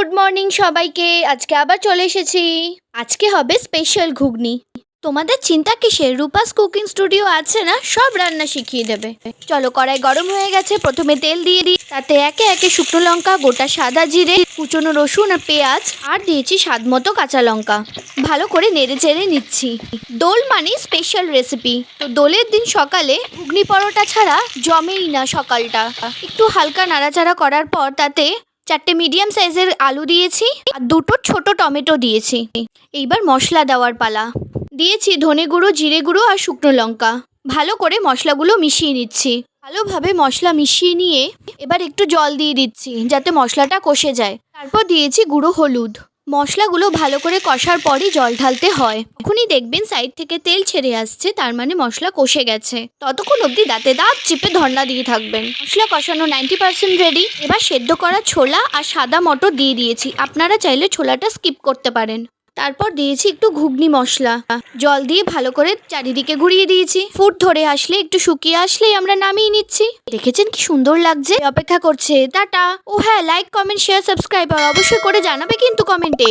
Good morning সবাইকে। আজকে আবার চলে এসেছি। আজকে হবে স্পেশাল ঘুগনি। তোমাদের চিন্তা কিসের, রূপাস কুকিং স্টুডিও আছে না, সব রান্না শিখিয়ে দেবে। চলো, কড়াই গরম হয়ে গেছে, প্রথমে তেল দিয়ে দিই। তাতে একে একে শুকনো লঙ্কা, গোটা সাদা জিরে, কুচনো রসুন আর পেঁয়াজ, আর দিয়েছি স্বাদ মতো কাঁচা লঙ্কা। ভালো করে নেড়ে চেড়ে নিচ্ছি। দোল মানে স্পেশাল রেসিপি, তো দোলের দিন সকালে ঘুগনি পরোটা ছাড়া জমেই না সকালটা। একটু হালকা নাড়াচাড়া করার পর তাতে 4টে মিডিয়াম সাইজের আলু দিয়েছি আর 2টো ছোট টমেটো দিয়েছি। এইবার মশলা দেওয়ার পালা। দিয়েছি ধনে গুঁড়ো, জিরে গুঁড়ো আর শুকনো লঙ্কা। ভালো করে মশলাগুলো মিশিয়ে নিচ্ছি। ভালোভাবে মশলা মিশিয়ে নিয়ে এবার একটু জল দিয়ে দিচ্ছি যাতে মশলাটা কষে যায়। তারপর দিয়েছি গুঁড়ো হলুদ। মশলাগুলো ভালো করে কষার পরই জল ঢালতে হয়। এখনই দেখবেন সাইড থেকে তেল ছেড়ে আসছে, তার মানে মশলা কষে গেছে। ততক্ষণ অবধি দাঁতে দাঁত চিপে ধন্না দিয়ে থাকবেন। মশলা কষানো 90% রেডি। এবার সেদ্ধ করা ছোলা আর সাদা মটর দিয়ে দিয়েছি। আপনারা চাইলে ছোলাটা স্কিপ করতে পারেন। তারপর দিয়েছি একটু ঘুগনি মশলা। জল দিয়ে ভালো করে চারিদিকে ঘুরিয়ে দিয়েছি। ফুট ধরে আসলে, একটু শুকিয়ে আসলেই আমরা নামিয়ে নিচ্ছি। দেখেছেন কি সুন্দর লাগছে? অপেক্ষা করছে। টাটা। ও হ্যাঁ, লাইক, কমেন্ট, শেয়ার, সাবস্ক্রাইব অবশ্যই করে জানাবে কিন্তু কমেন্টে।